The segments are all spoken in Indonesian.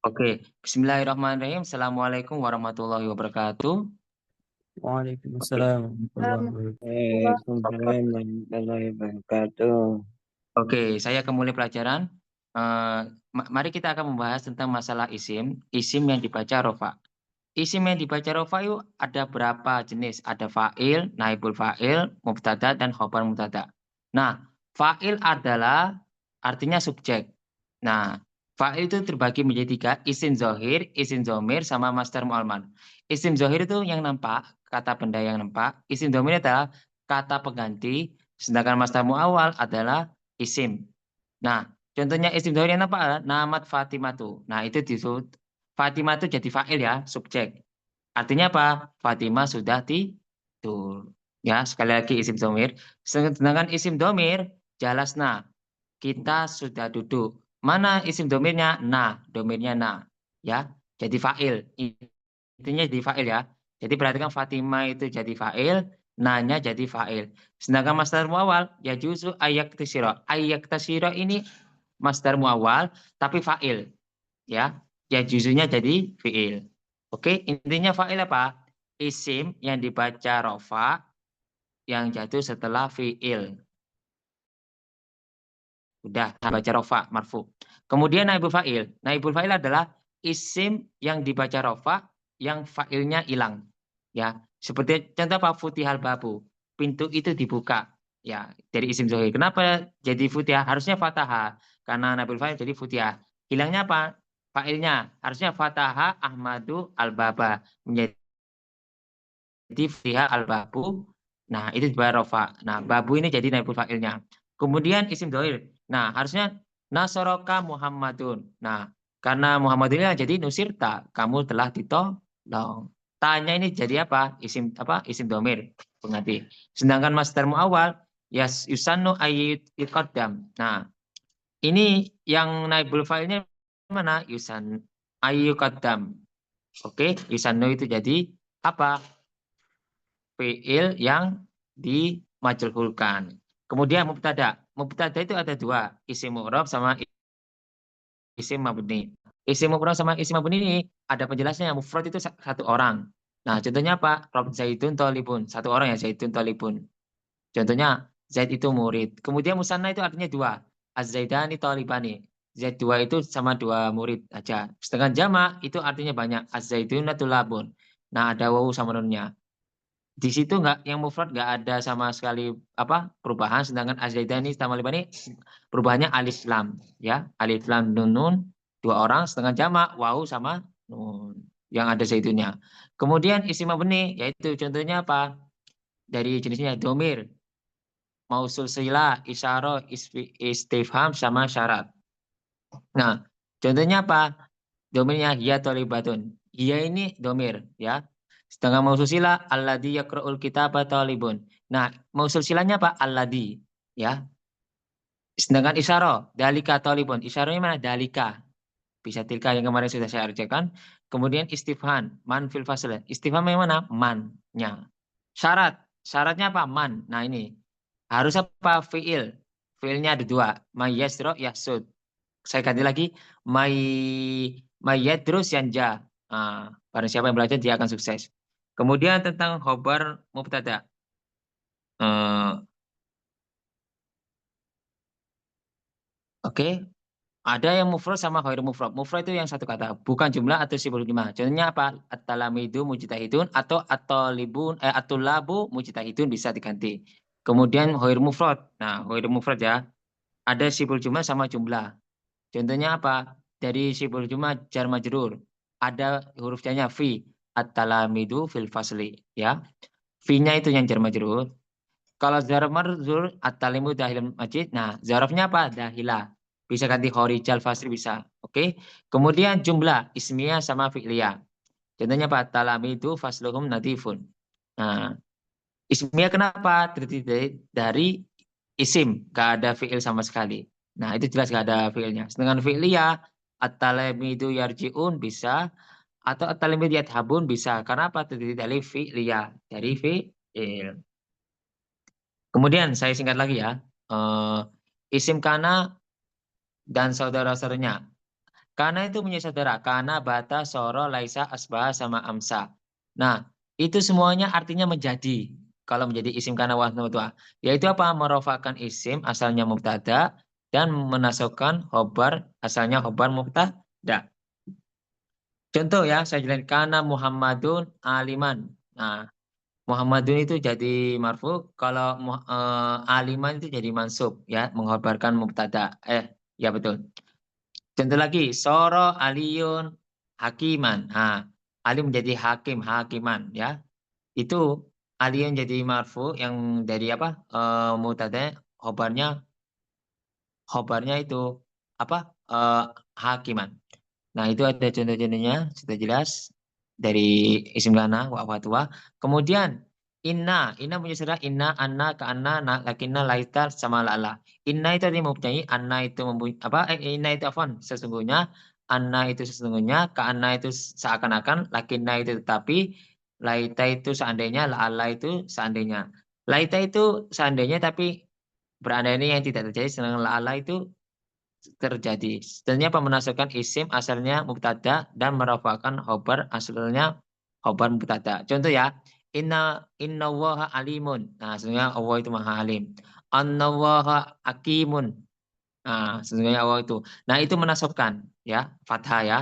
Oke, Bismillahirrahmanirrahim. Assalamualaikum warahmatullahi wabarakatuh. Oke, Waalaikumsalam warahmatullahi wabarakatuh. oke, Waalaikumsalam warahmatullahi wabarakatuh. oke, saya akan mulai pelajaran. Mari kita akan membahas tentang masalah isim, isim yang dibaca rofa. Isim yang dibaca rofa itu ada berapa jenis? Ada fa'il, naibul fa'il, mubtada, dan khobar mubtada. Nah, fa'il adalah artinya subjek. Nah, fa'il itu terbagi menjadi tiga, isim zohir, isim zomir, sama masdar mu'alman. Isim zohir itu yang nampak, kata benda yang nampak. Isim zomir adalah kata pengganti, sedangkan masdar mu'awwal adalah isim. Nah, contohnya isim zohir yang nampak adalah namat Fatimatu. Nah, itu disebut Fatimah itu jadi fa'il ya, subjek. Artinya apa? Fatimah sudah tidur. Ya, sekali lagi isim domir. Sedangkan isim domir, jalasna. Kita sudah duduk. Mana isim domirnya? Nah, domirnya nah. Ya, jadi fa'il. Intinya jadi fa'il ya. Jadi perhatikan Fatimah itu jadi fa'il, nanya jadi fa'il. Sedangkan masdar muawal, ya justru ayak tasiro. Ayak tasiro ini masdar muawal, tapi fa'il. Ya, ya juzunya jadi fi'il. Oke, intinya fa'il apa? Isim yang dibaca rofa yang jatuh setelah fi'il. Udah, baca rofa, marfu. Kemudian naibul fa'il. Naibul fa'il adalah isim yang dibaca rofa yang fa'ilnya hilang. Ya, seperti contoh apa? Futihal babu. Pintu itu dibuka. Ya, dari isim zohir. Kenapa jadi futihah? Harusnya fataha. Karena naibul fa'il jadi futihah. Hilangnya apa? Fa'ilnya. Harusnya fataha Ahmadu al-baba. Menjadi fiha al-babu. Nah, itu dibaca rofa. Nah, babu ini jadi naibul fa'ilnya. Kemudian isim dohir. Nah, harusnya nasoroka Muhammadun. Nah, karena Muhammadun ini jadi nusirta, kamu telah ditolong. Tanya ini jadi apa? Isim domir pengganti. Sedangkan masdar muawal yusannu ayyut iqaddam. Nah, ini yang naibul fa'ilnya mana? Ayyuqaddam. Oke, yusannu itu jadi apa? Fi'il yang dimajhulkan. Kemudian mubtada. Mubtada itu ada dua, isim mu'rab sama isim mabni. Isim mu'rab sama isim mabni ini ada penjelasannya. Mufrad itu satu orang. Nah, contohnya apa? Rob Zaidun Tolibun. Satu orang ya, Zaidun Tolibun. Contohnya, Zaid itu murid. Kemudian musanna itu artinya dua. Az-Zaidani Tolibani. Zaid dua itu sama dua murid aja. Sedangkan jamak itu artinya banyak. Az-Zaidun Tulabun. Nah, ada wawu sama nunnya. Di situ nggak yang mufrad nggak ada sama sekali apa perubahan, sedangkan Az-Zaidani sama Libani perubahannya alif lam ya, alif lam nun nun dua orang, sedangkan jamak wawu sama nun yang ada zaitunya. Kemudian isim mabni yaitu contohnya apa? Dari jenisnya domir, mausul sila, isyarah, istifham sama syarat. Nah, contohnya apa? Domirnya hiya tolibatun. Hiya ini domir ya. Sedangkan mausul sila alladzi yaqra'ul kitaba talibun. Nah, mausul silanya apa? Alladzi ya. Sedangkan isyarah dalika talibun. Isyarahnya mana? Dalika. Bisa tilka yang kemarin sudah saya artikan. Kemudian istifham, man fil fasl. Istifham yang mana? Man-nya. Syarat. Syaratnya apa? Man. Nah, ini. Harus apa? Fi'il. Fi'ilnya ada dua. Mayyasra yahsud. Saya ganti lagi. Mayyadrus yanja. Nah, barang siapa yang belajar dia akan sukses. Kemudian tentang khobar mubtada. Oke, ada yang mufrad sama ghair mufrad. Mufrad itu yang satu kata, bukan jumlah atau sifat jumlah. Contohnya apa? At-talamidu mujtahidun atau at-talibun at-tullabu mujtahidun bisa diganti. Kemudian ghair mufrad. Nah, ghair mufrad ya. Ada sifat jumlah sama jumlah. Contohnya apa? Dari sifat jumlah jar majrur. Ada huruf j-nya fi. At-talamidu fil fasli, ya. Fi-nya itu yang jar majrur. Kalau zaraf majrur at-talimu dahil majid. Nah, zarafnya apa? Dahilah. Bisa ganti khorijal fasri bisa. Oke. Kemudian jumlah ismiyah sama fi'liyah. Contohnya apa? Talamidu fasluhum nadifun. Nah, ismiyah kenapa? Terdiri dari isim, gak ada fi'il sama sekali. Nah, itu jelas gak ada fi'ilnya. Dengan fi'liyah, at-talamidu yarji'un bisa, atau at-talamidu yadhabun bisa. Karena apa? Terdiri dari fi'liyah, dari fi'il. Kemudian saya singkat lagi ya. Isim kana dan saudara-saudaranya. Kana itu punya saudara. Kana, bata, soro, laisa, asbaha, sama amsa. Nah, itu semuanya artinya menjadi. Kalau menjadi isim kana wa tua, yaitu apa? Merofakan isim asalnya mubtada dan menasabkan khobar asalnya khobar mubtada. Contoh ya, saya jelaskan kana Muhammadun aliman. Nah, Muhammadun itu jadi marfu, kalau aliman itu jadi mansub ya, mengkhabarkan mubtada. Ya betul. Contoh lagi, soro aliyun hakiman. Nah, Ali menjadi hakim, hakiman ya. Itu aliyun jadi marfu yang dari apa? Mubtada khobarnya itu apa? Hakiman. Nah, itu ada contoh-contohnya, sudah jelas dari isim kana wa fatwa. Kemudian inna punya saudara inna, anna, ka anna, na, lakinna, laita sama lala. Inna itu artinya mempunyai, anna itu mempunyai apa? Inna itu afwan, sesungguhnya, anna itu sesungguhnya, ka anna itu seakan-akan, lakinna itu tetapi, laita itu seandainya, lala itu seandainya. Laita itu seandainya tapi berandainya yang tidak terjadi, sedangkan lala itu terjadi. Sebenarnya pemenasukan isim asalnya mubtada dan merafa'kan khobar asalnya khobar mubtada. Contoh ya, inna waha alimun. Nah, sebenarnya Allah itu maha alim. Annallaha hakimun. Nah, sesungguhnya Allah itu. Nah, itu menasabkan ya, fathah ya.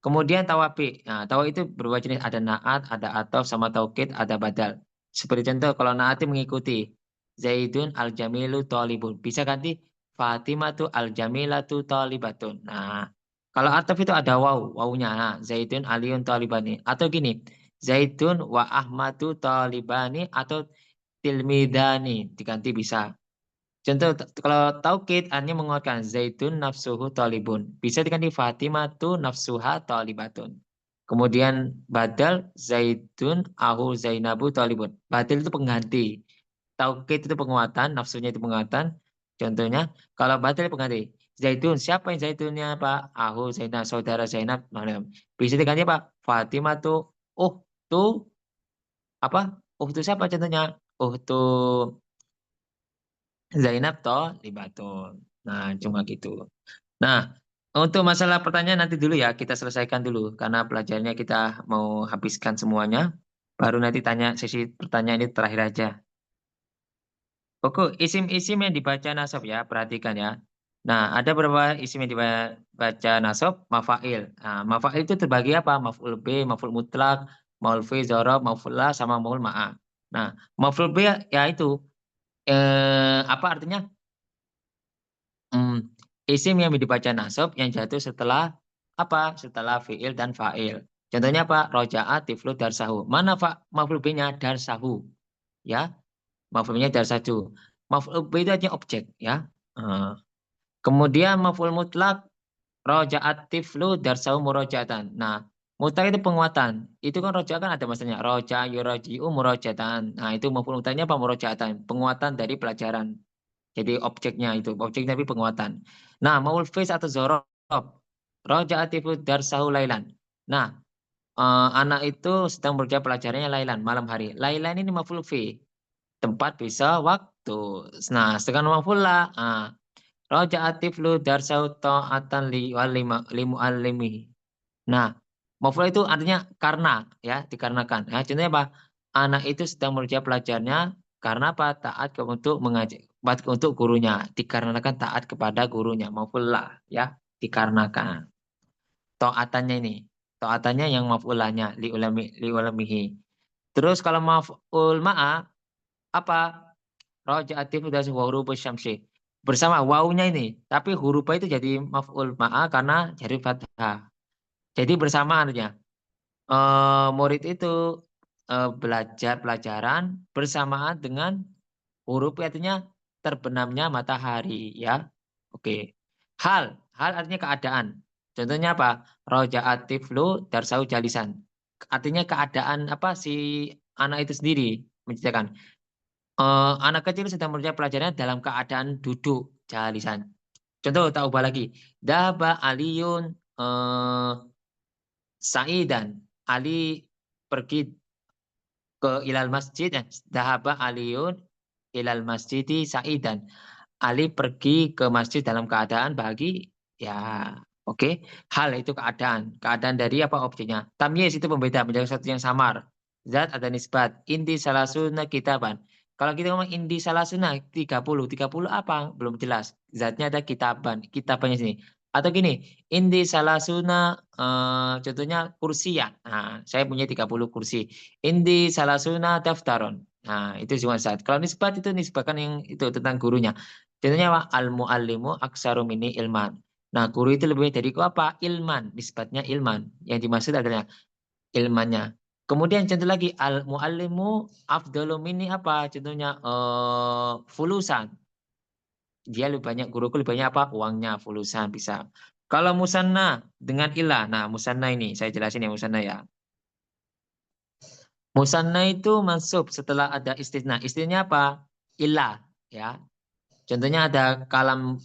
Kemudian tawabi. Nah, tawa itu berubah jenis, ada naat, ada ataf, sama taukid, ada badal. Seperti contoh kalau naat itu mengikuti Zaidun al-jamilu talibun. Bisa ganti Fatimatu al-jamilatu talibatun. Nah, kalau ataf itu ada waw, wawnya. Nah, Zaidun aliyun talibani. Atau gini, Zaidun wa Ahmadu talibani atau tilmidani. Diganti bisa. Contoh kalau taukid hanya menguatkan Zaidun nafsuhu talibun. Bisa diganti Fatimatu nafsuha talibatun. Kemudian badal Zaidun ahu Zainabu talibun. Badal itu pengganti. Taukid itu penguatan, nafsunya itu penguatan. Contohnya kalau badal pengganti. Zaidun, siapa yang Zaidunnya Pak? Ahu Zainab, saudara Zainab. Bisa diganti Pak. Fatimatu tuh apa? Tuh siapa contohnya? Tuh Zainab toh libatun. Nah, cuma gitu. Nah, untuk masalah pertanyaan nanti dulu ya, kita selesaikan dulu karena pelajarannya kita mau habiskan semuanya. Baru nanti tanya sesi pertanyaan ini terakhir aja. Oke, isim-isim yang dibaca nasab ya, perhatikan ya. Nah, ada beberapa isim yang dibaca nasab, mafail. Nah, mafail itu terbagi apa? Maf'ul B, maf'ul mutlak, maf'ul fi, dzarab, maf'ul la, sama maf'ul ma'a. Nah, maf'ul B ya itu apa artinya? Isim yang dibaca nasab yang jatuh setelah apa? Setelah fiil dan fa'il. Contohnya apa? Roja'a tiflu darsahu. Mana maf'ul B-nya? Darsahu. Ya, maf'ul B-nya darsahu. Maf'ul B itu artinya objek ya. Kemudian maf'ul mutlak roja'a tiflu darsahu murojatan. Nah, mutlak itu penguatan. Itu kan roja'a kan ada maksudnya. Roja'a yuraji'u murojatan. Nah, itu maf'ul mutlaknya apa? Murojatan. Penguatan dari pelajaran. Jadi objeknya itu, objek tapi penguatan. Nah, maul fis atau zorob. Roja'atifu darsahu lailan. Nah, anak itu sedang bekerja pelajarannya lailan, malam hari. Lailan ini maf'ul fi. Tempat bisa waktu. Nah, sedangkan maf'ul la. Roja'atiflu darsahu ta'atan li mu'allimihi. Nah, maf'ul itu artinya karena ya, dikarenakan. Ya, contohnya apa? Anak itu sedang mengerjakan pelajarannya karena apa? Taat untuk mengajak untuk gurunya, dikarenakan taat kepada gurunya. Maf'ul lah ya, dikarenakan. Taatannya ini, taatannya yang maf'ulanya li ulamihi. Terus kalau maf'ul ma'a apa? Raja'atif udah huruf syamsi. Bersama wawunya ini, tapi huruf itu jadi maf'ul ma'a karena jadi fathah. Jadi bersamaan artinya. Murid itu belajar pelajaran bersamaan dengan huruf artinya terbenamnya matahari ya. Oke. Hal artinya keadaan. Contohnya apa? Roja'at tiflu darsau jalisan. Artinya keadaan apa si anak itu sendiri menceritakan. Anak kecil sedang mengerjakan pelajarannya dalam keadaan duduk jalisan. Contoh tak ubah lagi. Daba aliyun Sa'idan. Ali pergi ke ilal masjid. Dahaba Aliun ilal masjidi Sa'idan. Ali pergi ke masjid dalam keadaan bahagia. Ya, Oke, hal itu keadaan. Keadaan dari apa objeknya. Tamyiz itu pembeda, menjaga sesuatu yang samar. Zat ada nisbat. Indi salasuna kitaban. Kalau kita ngomong indi salasuna 30 apa? Belum jelas. Zatnya ada kitaban, kitabannya sini. Atau gini, indi salasuna contohnya kursi ya. Nah, saya punya 30 kursi. Indi salasuna daftaron. Nah, itu cuma zat. Kalau nisbat itu nisbahkan yang itu tentang gurunya. Contohnya apa? Al-muallimu aksaru minni ilman. Nah, guru itu lebih dari apa? Ilman, nisbatnya ilman. Yang dimaksud adalah ilmannya. Kemudian contoh lagi al muallimu afdalu minni apa? Contohnya fulusan. Dia lebih banyak guruku lebih banyak apa? Uangnya fulusan bisa. Kalau musanna dengan ilah. Nah, musanna ini saya jelasin ya musanna ya. Musanna itu mansub setelah ada istisna. Istisna apa? Ilah ya. Contohnya ada kalam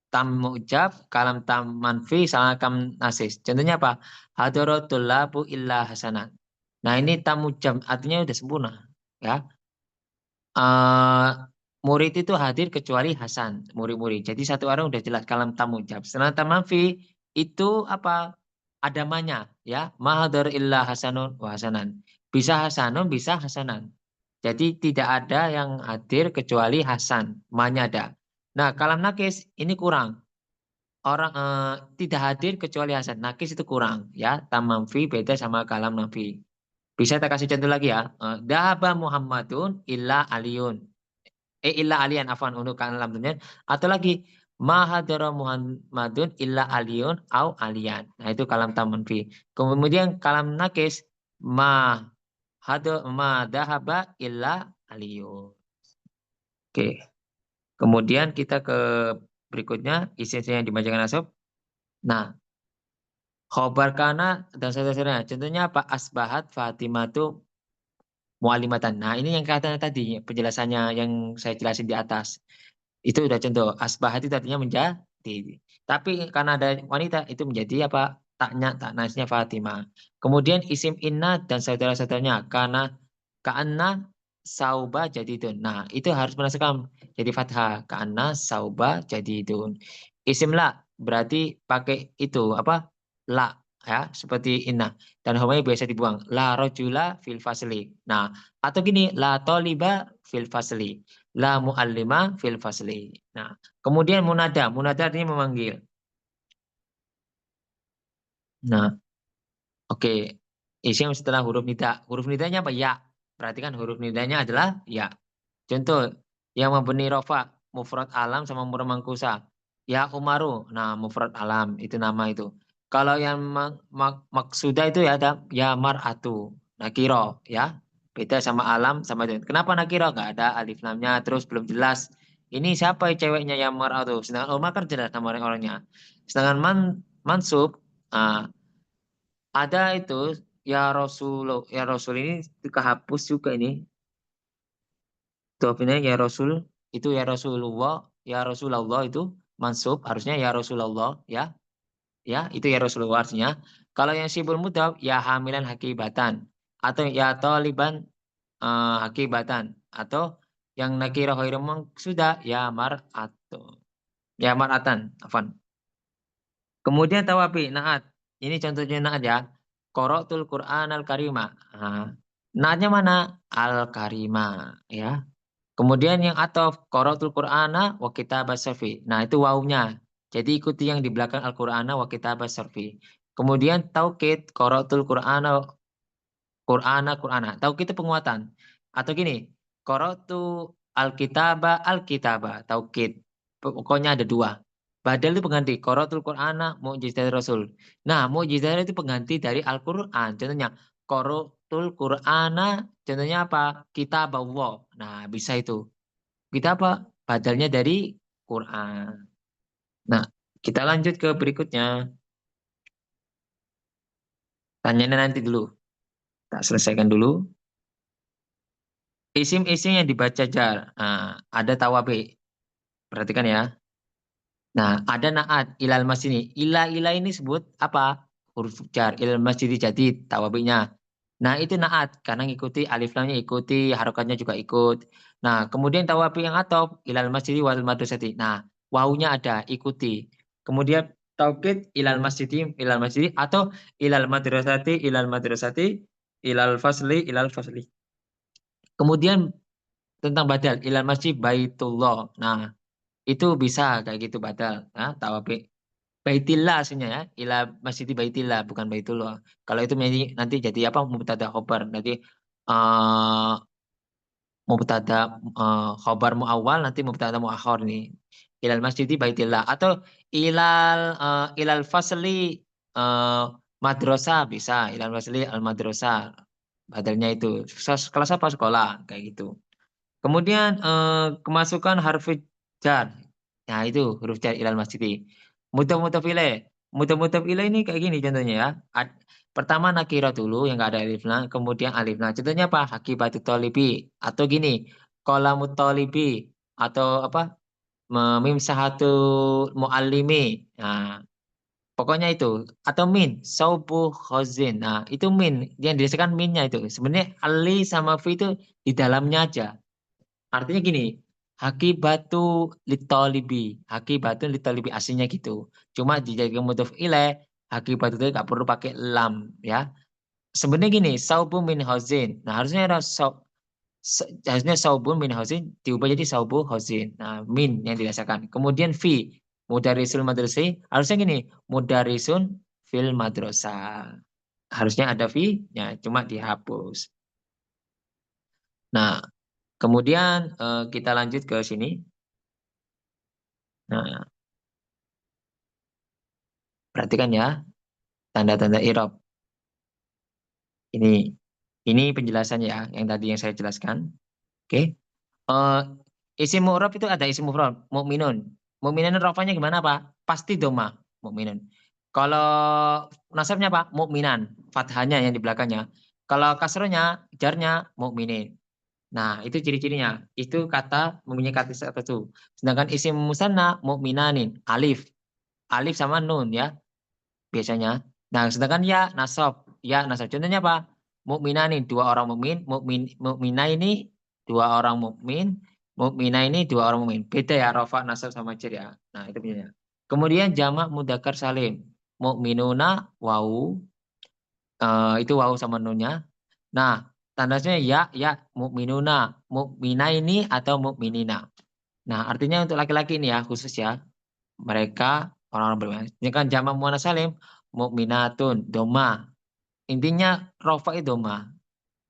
tam mu'jab, kalam tam manfi, sama kam nasis. Contohnya apa? Hadaratul labu illa hasanat. Nah, ini tam mu'jab artinya udah sempurna, ya. Eh, murid itu hadir kecuali Hasan, murid-murid. Jadi satu orang udah jelas kalam tam mu'jab. Sedangkan tam manfi itu apa? Ada manya, ya. Mahadar illa hasanun wa hasanan. Bisa hasanun, bisa hasanan. Jadi tidak ada yang hadir kecuali Hasan, manya ada. Nah, kalam nakis ini kurang. Orang tidak hadir kecuali Hasan. Nakis itu kurang ya. Tamam fi beda sama kalam nafi. Bisa kita kasih contoh lagi ya. Dahaba Muhammadun illa aliyun. Illa aliyan afwan untuk kalam dunia. Atau lagi mahadara Muhammadun illa aliyun au aliyan. Nah itu kalam tamam fi. Kemudian kalam nakis ma dahaba illa aliyun. Oke. Kemudian kita ke berikutnya isi yang dibacakan Asop. Nah, khobar kana dan seterusnya. Contohnya apa? Asbahat Fatimatu mualimatan. Nah, ini yang kata tadi penjelasannya yang saya jelasin di atas. Itu udah contoh. Asbahat itu artinya menjadi. Tapi karena ada wanita itu menjadi apa? Taknya, taknasnya Fatimah. Kemudian isim inna dan saudara-saudaranya. Karena sauba jadi itu. Nah, itu harus menaksirkan jadi fathah. Karena sauba jadi itu. Isim la berarti pakai itu apa? La ya, seperti inna. Dan homanya biasa dibuang. La rojula fil fasli. Nah, atau gini, la toliba fil fasli. La muallima fil fasli. Nah, kemudian munada. Munada artinya memanggil. Nah, oke. Isim setelah huruf nida. Huruf nidanya apa? Ya. Perhatikan huruf nidanya adalah ya. Contoh yang membeni rofa mufrad alam sama mufrad mangkusa. Ya Umaru. Nah, mufrad alam itu nama itu. Kalau yang maksuda itu ya ada ya mar'atu. Nakiro ya. Beda sama alam sama itu. Kenapa nakiro? Enggak ada alif lamnya terus belum jelas. Ini siapa ceweknya yang mar'atu? Sedangkan Umar kan jelas nama orangnya. Sedangkan mansub ada itu ya Rasul ini kehapus juga ini. Dofinnya ya Rasul itu ya Rasulullah itu mansub harusnya ya Rasulullah ya. Ya, itu ya Rasulullah artinya. Kalau yang sibul mudhaf ya hamilan hakibatan atau ya taliban hakibatan atau yang nakira khairum sudah ya mar'atu. Ya mar'atan, afan. Kemudian tawabi naat. Ini contohnya naat ya. Qara'tul Qur'an al-Karima. Nah, naatnya mana? Al-Karima ya. Kemudian yang atof qara'tul Qur'ana wa kitabas sarfi. Nah, itu wawunya. Jadi ikuti yang di belakang Al-Qur'ana wa kitabas sarfi. Kemudian taukid qara'tul Qur'ana. Taukid itu penguatan. Atau gini, qara'tu al-kitaba. Taukid. Pokoknya ada dua. Badal itu pengganti. Qara'tul Qur'ana mu'jizat Rasul. Nah, mu'jizat itu pengganti dari Al-Qur'an. Contohnya, qara'tul Qur'ana. Contohnya apa? Kitab Allah. Nah, bisa itu. Kita apa? Badalnya dari Quran. Nah, kita lanjut ke berikutnya. Tanyanya nanti dulu. Tak selesaikan dulu. Isim-isim yang dibaca jar. Nah, ada tawabe. Perhatikan ya. Nah, ada naat ilal masjid ini. Ila ini sebut apa? Huruf jar. Ilal masjid jadi tawabenya. Nah, itu naat karena ngikuti alif lamnya ikuti, harokatnya juga ikut. Nah, kemudian tawabi yang atop ilal masjid wal madrasati. Nah, wawunya ada ikuti. Kemudian taukid ilal masjidi atau ilal madrasati ilal fasli. Kemudian tentang badal ilal masjid baitullah. Nah, itu bisa kayak gitu badal. Nah, tawabi baitillah aslinya ya, ila masjid baitillah bukan baitullah. Kalau itu nanti jadi apa mubtada khobar. Nanti eh mubtada khobar muawwal nanti mubtada muakhir nih. Ilal masjid baitillah atau ilal fasli eh, madrasah bisa, ilal fasli al madrasah. Badalnya itu kelas apa sekolah kayak gitu. Kemudian kemasukan harfi jar. Nah, itu huruf jar ilal masjid. Mutaf ilaih. Mutaf ilaih ini kayak gini contohnya ya. Pertama nakirah dulu yang enggak ada alifnya, kemudian alifnya. Contohnya apa? Hakibatut tolibi atau gini, qalamut tolibi atau apa? Mimsahatu muallimi. Nah, pokoknya itu atau min saubu khazin. Nah, itu min yang dirasakan minnya itu. Sebenarnya ali sama fi itu di dalamnya aja. Artinya gini, hakibatu litolibi aslinya gitu. Cuma dijadikan mudhof ilaih, hakibatu itu nggak perlu pakai lam ya. Sebenarnya gini, saubun min hozin. Nah, harusnya ada harusnya saubun min hozin diubah jadi saubu hozin. Nah, min yang dirasakan. Kemudian fi mudarisul madrasah harusnya gini, mudarisun fil madrasah. Harusnya ada fi, ya cuma dihapus. Nah, kemudian kita lanjut ke sini. Nah, perhatikan ya tanda-tanda i'rab. Ini penjelasannya ya yang tadi yang saya jelaskan. Oke. Eh, isim mu'rab itu ada isim mufrad, mukminun. Mukminun rafanya gimana Pak? Pasti doma, mukminun. Kalau nasabnya apa? Mukminan, fathahnya yang di belakangnya. Kalau kasrohnya, jarnya mukminin. Nah, itu ciri-cirinya. Itu kata mempunyai kata tertentu. Sedangkan isim musanna mukminanin, alif. Alif sama nun ya biasanya. Nah, sedangkan ya nasab. Contohnya apa? Mukminani dua orang mukmin, mukmina ini dua orang mukmin, mukmina ini dua orang mukmin. Beda ya rafa nasab sama jar ya. Nah, itu bedanya. Kemudian jamak mudzakkar salim. Mukminuna wau itu wau sama nunnya. Nah, tandanya ya mukminuna, mukmina ini atau mukminina. Nah, artinya untuk laki-laki ini ya khusus ya mereka orang-orang beriman. Ini kan jamak muannas salim, mukminatun, doma. Intinya rofa itu doma.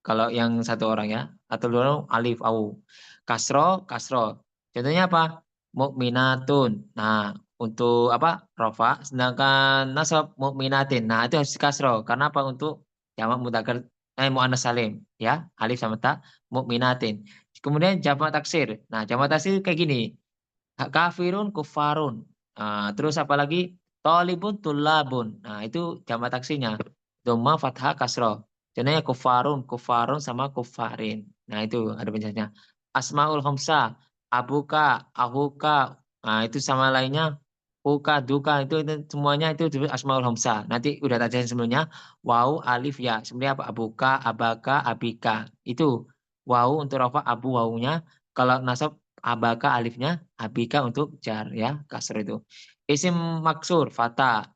Kalau yang satu orang ya, atau dua orang alif au. Kasro. Contohnya apa? Mukminatun. Nah, untuk apa? Rofa. Sedangkan nasab mukminatin. Nah, itu harus kasro. Karena apa? Untuk jamak mudzakkar muannas salim ya, alif sama ta mukminatin. Kemudian jamak taksir. Nah, jamak taksir kayak gini. Kafirun kufarun. Nah, terus apalagi tolibun tulabun. Nah, itu jamak taksinya. Doma fathah kasroh. Contohnya kufarun sama kufarin. Nah, itu ada penjelasannya. Asmaul khamsah, abuka, ahuka. Nah, itu sama lainnya uka, duka itu semuanya itu disebut asmaul khamsah. Nanti udah tak jelasin sebelumnya. Wau, alif, ya. Sebenarnya apa? Abuka, abaka, abika. Itu wau untuk rafa abu waunya. Kalau nasab abaka alifnya, abika untuk jar ya, kasr itu. Isim maksur, fata.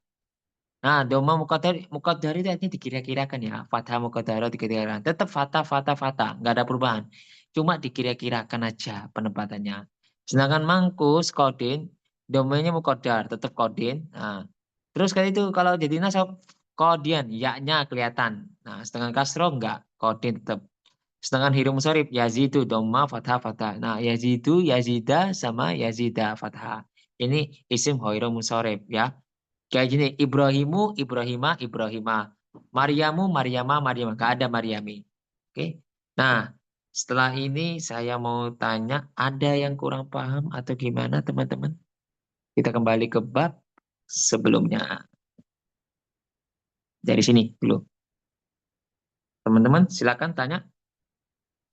Nah, doma muqaddar itu artinya dikira-kirakan ya. Fathah muqaddar dikira-kirakan. Tetap fatah. Nggak ada perubahan. Cuma dikira-kirakan aja penempatannya. Sedangkan mangkus, kodin, domanya muqaddar, tetap kodin. Nah, terus kali itu kalau jadi nasab, kodian, yaknya kelihatan. Nah, sedangkan kasro enggak, kodin tetap. Sedangkan hirum sorib, yazidu, doma, fathah. Nah, yazidu, yazida, sama yazida, fathah. Ini isim hoirum musorib ya. Kayak gini, Ibrahima. Maryama. Gak ada Maryami. Oke. Nah, setelah ini saya mau tanya, ada yang kurang paham atau gimana teman-teman? Kita kembali ke bab sebelumnya. Dari sini dulu. Teman-teman, silakan tanya.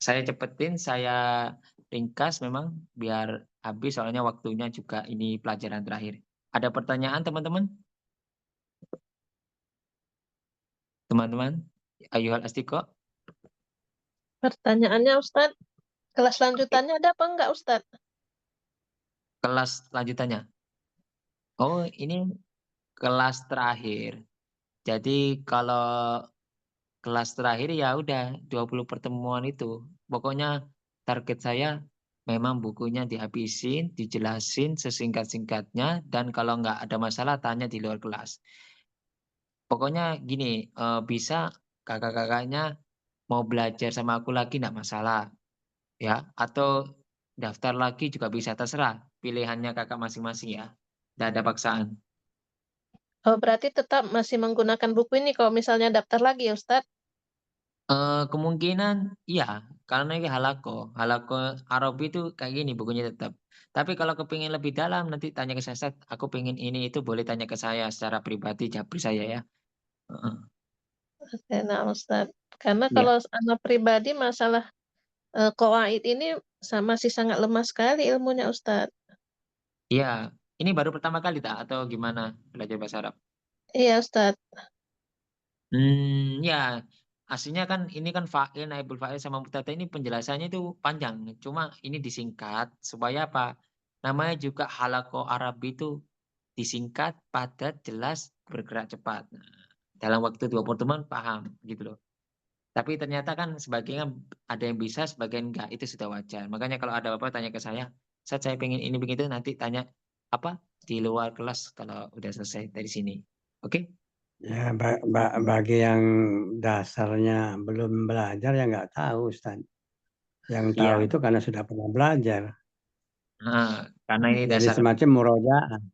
Saya cepetin, saya ringkas memang biar habis soalnya waktunya juga ini pelajaran terakhir. Ada pertanyaan teman-teman? Teman-teman, ayuhal astiko. Pertanyaannya Ustadz, kelas lanjutannya ada apa enggak Ustadz? Kelas lanjutannya. Oh, ini kelas terakhir. Jadi kalau kelas terakhir ya udah 20 pertemuan itu. Pokoknya target saya memang bukunya dihabisin, dijelasin sesingkat-singkatnya, dan kalau nggak ada masalah tanya di luar kelas. Pokoknya gini, bisa kakak-kakaknya mau belajar sama aku lagi nggak masalah ya, atau daftar lagi juga bisa, terserah pilihannya kakak masing-masing ya. Nggak ada paksaan. Oh, berarti tetap masih menggunakan buku ini kalau misalnya daftar lagi ya, Ustadz? Kemungkinan iya, karena ini halako. Halako Arabi itu kayak gini bukunya tetap. Tapi kalau kepingin lebih dalam nanti tanya ke saya, "Ustaz, aku pengen ini itu," boleh tanya ke saya secara pribadi, japri saya ya. Heeh. Oke, nah Ustadz. Karena Iya. kalau anak pribadi masalah qawaid ini masih sangat lemah sekali ilmunya Ustadz. Iya. Ini baru pertama kali tak atau gimana belajar bahasa Arab? Iya Ustadz. Ya. Aslinya kan ini kan fa'il, naibul fa'il sama mubtada ini penjelasannya itu panjang. Cuma ini disingkat supaya apa? Namanya juga halaqah Arabi itu disingkat, padat, jelas, bergerak cepat. Nah, dalam waktu 2 pertemuan paham gitu loh. Tapi ternyata kan sebagian ada yang bisa, sebagian enggak, itu sudah wajar. Makanya kalau ada apa tanya ke saya, "Ustaz saya pengen ini begitu," nanti tanya apa, di luar kelas kalau udah selesai dari sini. Oke? Ya, bagi yang dasarnya belum belajar ya nggak tahu, Ustaz. Yang tahu Iya. itu karena sudah pernah belajar. Heeh, karena ini Jadi dasar. semacam murojaah.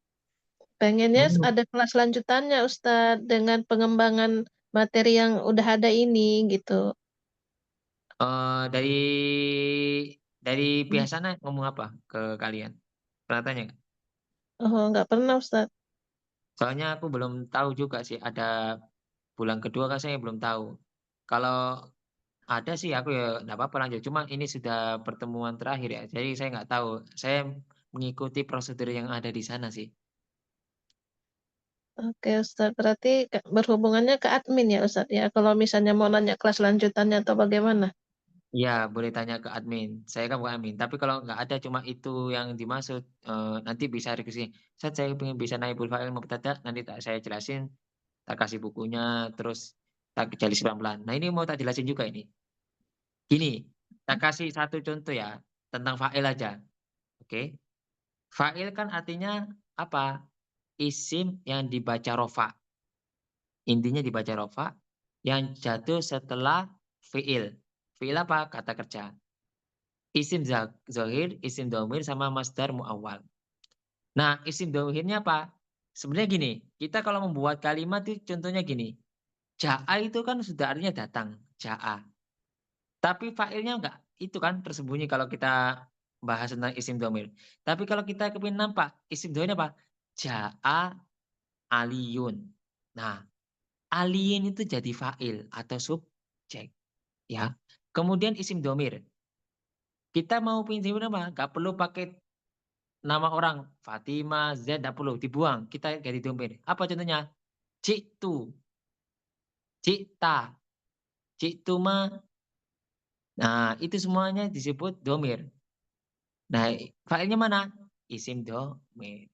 Pengennya Hmm, ada kelas lanjutannya Ustadz dengan pengembangan materi yang udah ada ini gitu. dari pihak sana ngomong apa ke kalian? Pernah tanya nggak? Oh, nggak pernah Ustadz. Soalnya aku belum tahu juga sih, ada bulan kedua kan saya belum tahu. Kalau ada sih aku ya nggak apa-apa lanjut, cuma ini sudah pertemuan terakhir ya, jadi saya nggak tahu. Saya mengikuti prosedur yang ada di sana sih. Oke Ustadz, berarti berhubungannya ke admin ya Ustadz ya. Kalau misalnya mau nanya kelas lanjutannya atau bagaimana? Iya, boleh tanya ke admin. Saya kan bukan admin, tapi kalau nggak ada cuma itu yang dimaksud, nanti bisa diskusi, "Ustaz saya pengen bisa naibul fa'il mubtada," nanti saya jelasin, tak kasih bukunya, terus tak jelasin pelan-pelan. Nah ini mau tak jelasin juga ini. Gini, tak kasih satu contoh ya, tentang fa'il aja, oke. Fa'il kan artinya apa? Isim yang dibaca rofa. Intinya dibaca rofa, yang jatuh setelah fi'il. Fi'il apa? Kata kerja. Isim dzohir, isim dhamir, sama masdar muawwal. Nah, isim dhamirnya apa? Sebenarnya gini, kita kalau membuat kalimat itu contohnya gini, ja'a itu kan sudah artinya datang, ja'a. Tapi fa'ilnya enggak, itu kan tersembunyi kalau kita bahas tentang isim dhamir. Tapi kalau kita kepingin nampak, isim dhamirnya apa? Ja'a aliyun. Nah, aliyun itu jadi fa'il atau subjek, ya. Kemudian isim dhamir, kita mau pinjam nama, nggak perlu pakai nama orang, Fatimah, Zaid, nggak perlu, dibuang, kita ganti domir. Apa contohnya? Ciktu, cikta, ciktuma. Nah, itu semuanya disebut domir. Nah, failnya mana? Isim domir.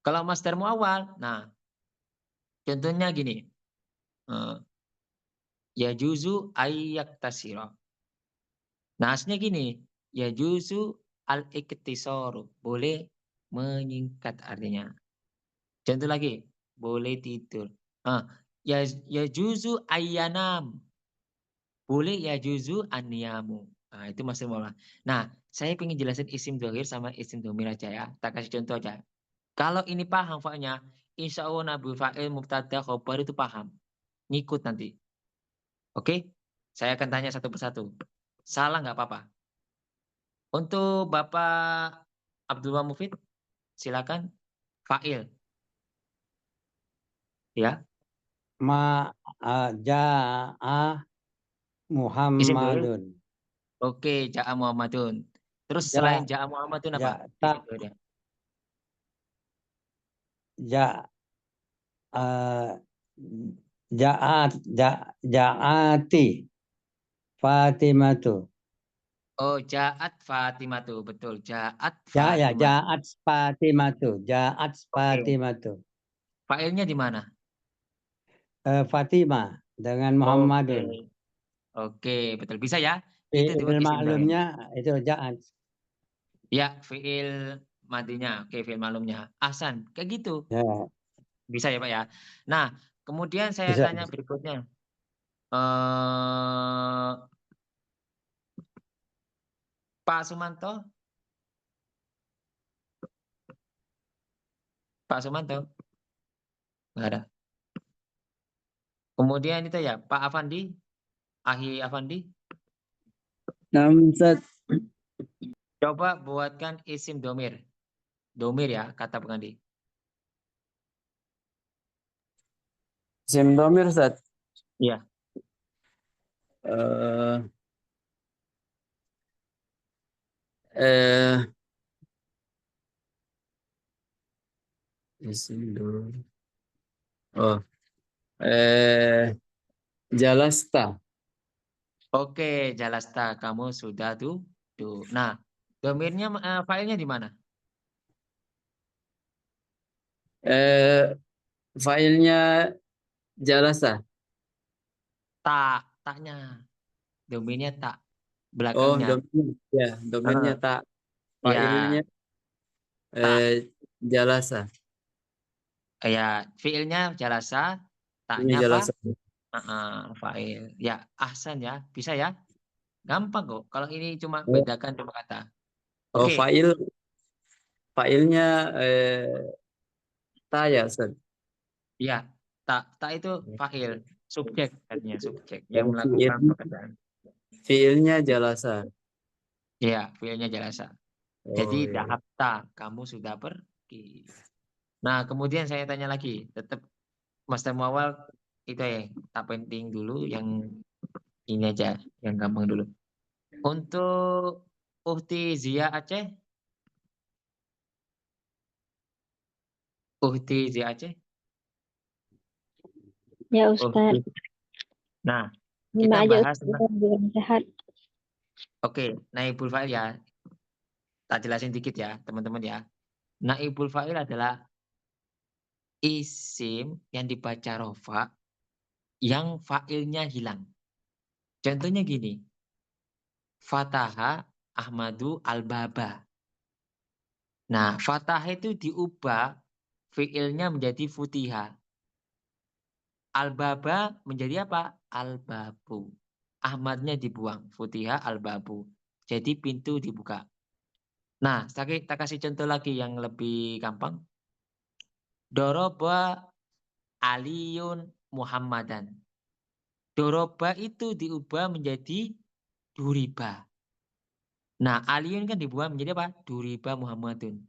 Kalau masdar muawwal, nah contohnya gini, eee, yajuzu ayyaktasira. Nah, aslinya gini, yajuzu al-iktisaru, boleh menyingkat artinya. Contoh lagi, boleh tidur. Ah, yajuzu ayyanam, boleh yajuzu an-niyamu. Nah, itu masih mula. Nah, saya pengen jelasin isim dhohir sama isim dhamir aja ya, tak kasih contoh aja. Kalau ini paham fa'ilnya, insyaallah nabul fa'il mubtada khobar itu paham, ngikut nanti. Oke? Saya akan tanya satu persatu. Salah nggak apa-apa. Untuk Bapak Abdullah Mufid, silakan. Fa'il, ya. Ja'a Isim dhohir. Muhammadun. Oke, Ja'a Muhammadun. Terus selain Ja, Ja'a Muhammadun apa? ja, Isim ta, dhohirnya? ja, eh, Ja'at, Ja'ati Fatimatu. Oh, Ja'at Fatimatu, betul. Ja'at Fatimatu. Ja'at Fatimatu. Ja'at Oke, Fatimatu. Fa'ilnya di mana? Fatimah dengan Muhammadun. Oke, betul. Bisa ya? Itu Fi'il disebut isim dhamir. maklumnya itu ja'at. Ya, fi'il madinya. Oke, fi'il maklumnya. Ahsan, kayak gitu. Ya, Bisa ya, Pak ya? Nah, kemudian saya bisa. tanya berikutnya. Eh, Pak Sumanto? Pak Sumanto? Nggak ada. Kemudian itu ya, Pak Afandi? Ahi Afandi? Naam, Ustaz. Coba buatkan isim domir. Domir ya, kata pengganti. Isim dhamir, Ustaz. Iya. Eh, eh, isim dhamir. Oh, jalasta. Oke, Jalasta, kamu sudah tuh. Nah, domirnya, filenya di mana? Filenya jalasa. Taknya. Domirnya tak. Oh, Belakangnya. domirnya. Ya, domirnya Eh, tak. Filenya ya, tak. jalasa. Ya, fiilnya jalasa, Ini taknya apa? jalasa. Fa'il. Ya, ahsan ya. Bisa ya? Gampang kok. Kalau ini cuma Oh, bedakan dua kata. oh, Oke. filenya ta ya, Ustaz. Ya, tak itu fa'il. Subjek artinya, subjek yang Oh, melakukan pekerjaan. fiilnya jalasa. Ya, fiilnya jalasa. Jadi Oh, ya. dahapta, kamu sudah pergi. Nah, kemudian saya tanya lagi, tetap Master Muawal itu ya, tak penting dulu, yang ini aja, yang gampang dulu. Untuk Uhti Zia Aceh, Uhti Zia Aceh, Ya Ustaz, Uhti. Nah, lima kita aja bahas Ustaz, tentang, belum sehat. oke, naibul fa'il ya, tak jelasin dikit ya, teman-teman ya. Naibul fa'il adalah isim yang dibaca rofa, yang fa'ilnya hilang. Contohnya gini, Fataha Ahmadu Al-Baba. Nah, Fatah itu diubah fiilnya menjadi Futiha. Al-Baba menjadi apa? Al-Babu. Ahmadnya dibuang. Futiha Al-Babu. Jadi pintu dibuka. Nah, tak kasih contoh lagi yang lebih gampang. Doroba Aliyun Muhammadan. Doroba itu diubah menjadi Duriba. Nah, Aliyun kan dibuang menjadi apa? Duriba Muhammadun.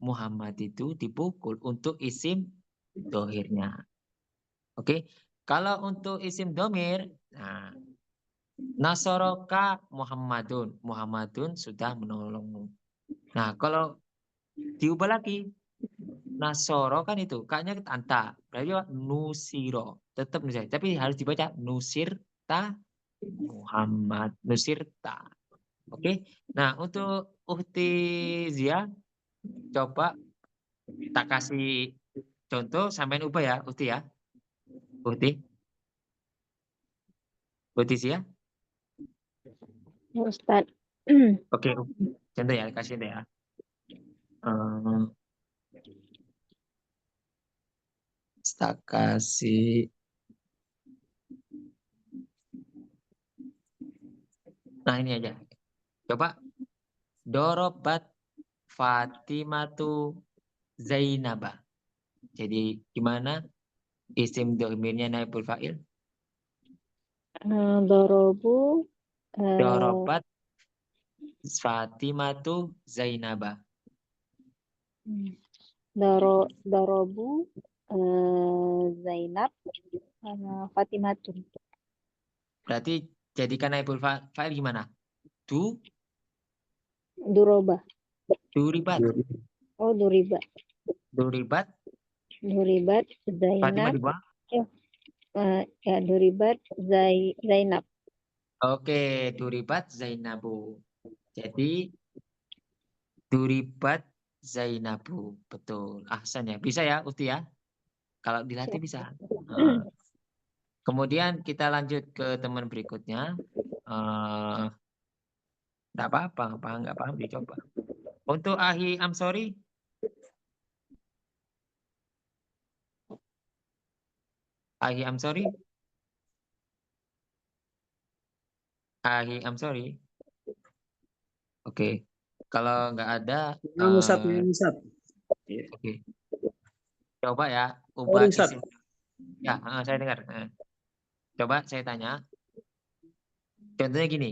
Muhammad itu dipukul untuk isim dohirnya. Oke, kalau untuk isim domir, nah, Nasoroka Muhammadun. Muhammadun sudah menolongmu. Nah, kalau diubah lagi, Nasoro kan itu, kaknya anta. Berarti apa? Nusiro. Tetap nusir. Tapi harus dibaca Nusirta Muhammad. Nusirta. Oke. Nah, untuk Uhti Zia, coba tak kasih contoh, sampein ubah ya, Uhti ya. Uhti Zia. Ya Ustaz. Oke, contoh ya, kasih deh ya. Eh, tak kasih. Nah, ini aja. Coba Dorobat Fatimatu Zainaba. Jadi gimana isim domirnya naibul fa'il? Dorobu, eh, Dorobat Fatimatu Zainaba. Dorobu, Zainab, Fatimatun. Berarti jadikan naibul fa'il gimana? Duroba. Duribat. Oh, Duriba. Duribat. Duribat, Fatimah Zainab. dibuang. Ya, Duribat, Zainab. Oke, Duribat Zainabu. Jadi Duribat Zainabu. Betul. Ahsan ya. Bisa ya, Uti ya? Kalau dilatih Siap. bisa. Nah, kemudian kita lanjut ke teman berikutnya. Nggak apa-apa, nggak paham dicoba. Untuk Ahi, I'm sorry. Ahi, I'm sorry. Ahi, I'm sorry. Oke. Kalau nggak ada, Ustaz, Ustaz. oke. Coba ya, Sorry, ubah Ustaz. isim. Ya, saya dengar. Coba saya tanya. Contohnya gini.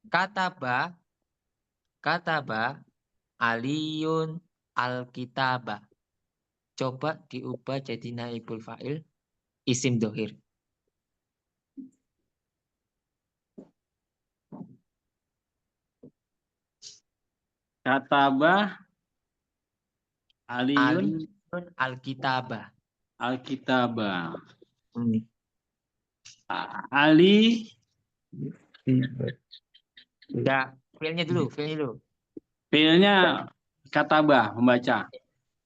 Kataba Aliyun Alkitabah. Coba diubah jadi naibul fa'il isim dohir. Katabah Aliyun Aliyun Alkitabah. Alkitabah. Hmm. Ali Enggak, fiilnya dulu. fiilnya katabah, membaca.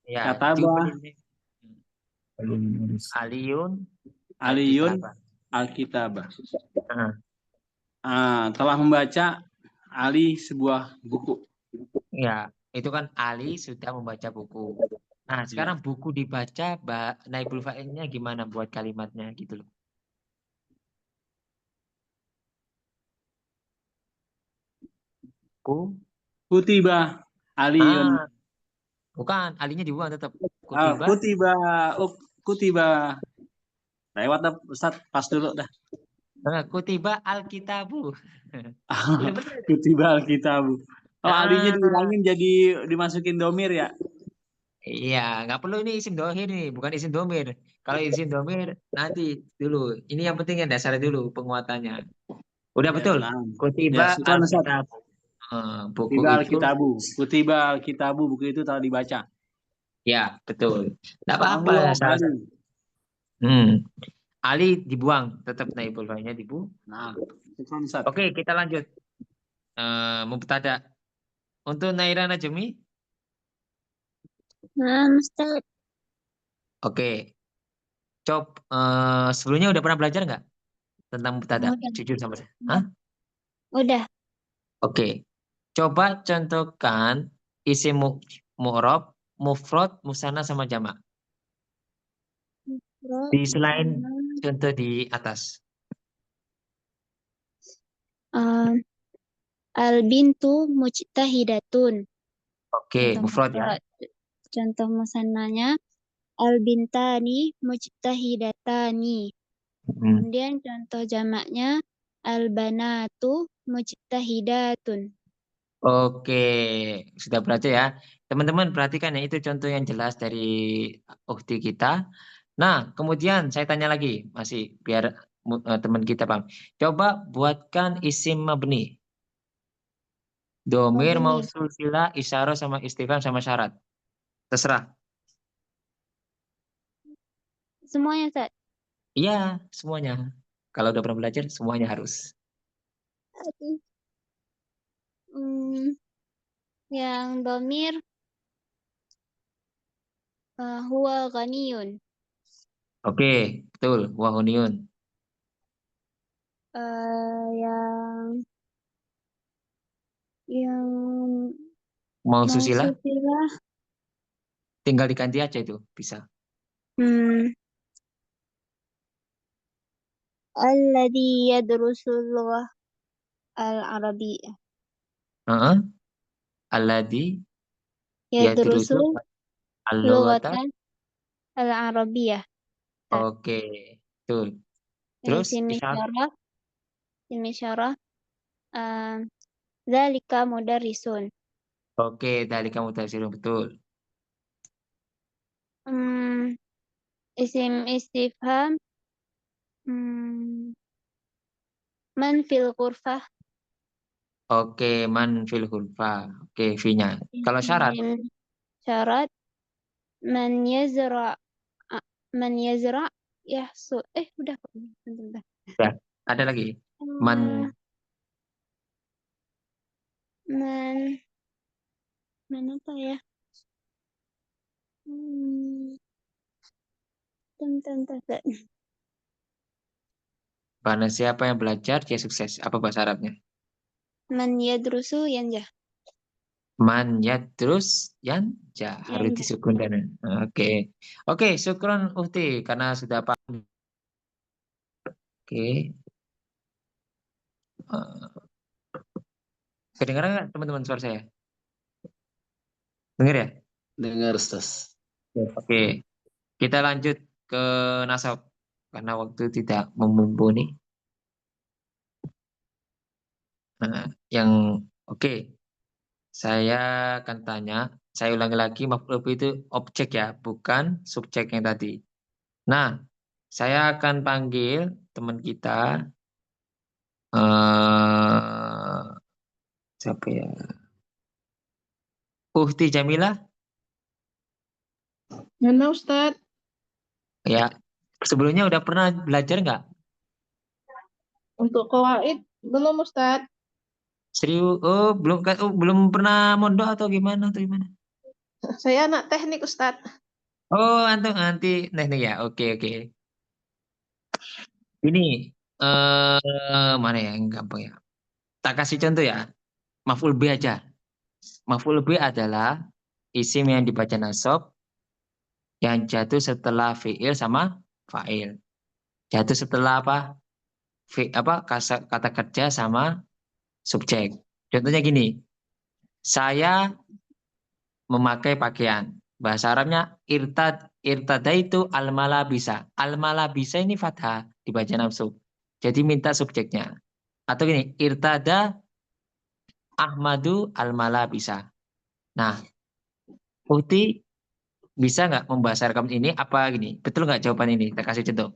Ya, diubah Katabah jadi Aliyun Aliyun Alkitabah. Alkitabah. Nah, Telah membaca Ali sebuah buku. ya, itu kan Ali sudah membaca buku. Nah, sekarang buku dibaca, naibul fa'ilnya gimana buat kalimatnya gitu loh. Kutiba Aliyun. Bukan, alinya dibuang tetap. Kutiba. Kutiba. Lewat dah Ustaz, pas dulu dah. Kutiba Alkitabu. Ya bener. Kutiba Alkitabu. Oh, alinya diulangin jadi dimasukin domir ya. Iya, nggak perlu ini isim dohir nih, bukan isim domir. Kalau isim domir nanti dulu. Ini yang penting yang dasar dulu penguatannya. Udah Ya, betul. nah. Kutiba Syukran, Ustaz. Alkitabu. Buku Kutiba itu Alkitabu. Kutiba Alkitabu, buku itu telah dibaca. ya betul. Nggak apa-apa. Fahuwa Salah. Ali. Ali dibuang, tetap naibul fa'ilnya dibuang. Nah, syukran, Ustaz. Oke, kita lanjut. Mubtada. Untuk Naira Najmi, Nah, Ustaz. oke. Sebelumnya udah pernah belajar nggak tentang mubtada? Udah. Jujur sama saya. Hah? Udah. Oke. Coba contohkan isim mu'rob, mufrad, musanna sama jamak. Di selain contoh di atas. Al-bintu mujtahidatun. Oke, mufrad ya. Contoh musannanya al-bintani mujtahidatani. Kemudian contoh jamaknya al-banatu mujtahidatun. Oke, sudah belajar ya. Teman-teman perhatikan ya, itu contoh yang jelas dari ukti kita. Nah, kemudian saya tanya lagi, masih biar teman kita paham. Coba buatkan isim mabni. Domir, Mabni. mausul, sila, isyarah, sama istifham, sama syarat. Terserah. Semuanya, Ustaz. Iya, semuanya. Kalau udah pernah belajar, semuanya harus. Yang domir huwa ghaniyun. Oke, betul. Wahuniun. Yang Mausul, sila, mausufilah tinggal diganti aja itu, bisa. alladhi yadrusul lughah al-arabiyyah. Alladhi Yadrusul yadrusu al-lughata. lughatan al-arabiyyah. Oke, betul. Terus isyarat. Isim isyarah dzalika mudarrisun. Oke, dari kamu tafsirun, betul. Isim istifham man fil ghurfah. Oke, man fil hulfa. Oke, V-nya. Kalau syarat, Isim syarat man yazra yahsu. Udah. Bentar. ya, ada lagi. Man, man apa ya? Bentar. Barang siapa yang belajar, dia sukses. Apa bahasa Arabnya? Man yadrusu yanjah. Man yadrus yanja. Harus Yanjah. disukun dan. Oke. Oke, syukron Uhti karena sudah paham. Oke. Eh, Kedengaran nggak teman-teman suara saya? Dengar ya? Dengar, Ustaz. Oke. Kita lanjut ke nasab karena waktu tidak mumpuni. Nah, yang oke. Saya akan tanya, saya ulangi lagi, maf'ul bih itu objek ya, bukan subjek yang tadi. Nah, saya akan panggil teman kita, siapa ya? Uhti Jamilah, Mana Ustadz? ya. Sebelumnya udah pernah belajar nggak? Untuk kawaid belum Ustadz. Serius? Oh, belum pernah mondok atau gimana? Saya anak teknik Ustadz. Oh, anti teknik ya. Oke. Ini mana ya yang gampang ya? Tak kasih contoh ya. Maf'ul bih aja. Maf'ul bih adalah isim yang dibaca nasab yang jatuh setelah fi'il sama fa'il. Jatuh setelah apa? Kata kerja sama subjek. Contohnya gini, saya memakai pakaian. Bahasa Arabnya irtada itu al-malabisa. Al-malabisa ini fathah dibaca nasab. Jadi minta subjeknya. Atau gini, irtada Ahmadu al-malabisa. Nah, Uti bisa nggak membahasarkan ini apa gini? Betul nggak jawaban ini? Kita kasih contoh.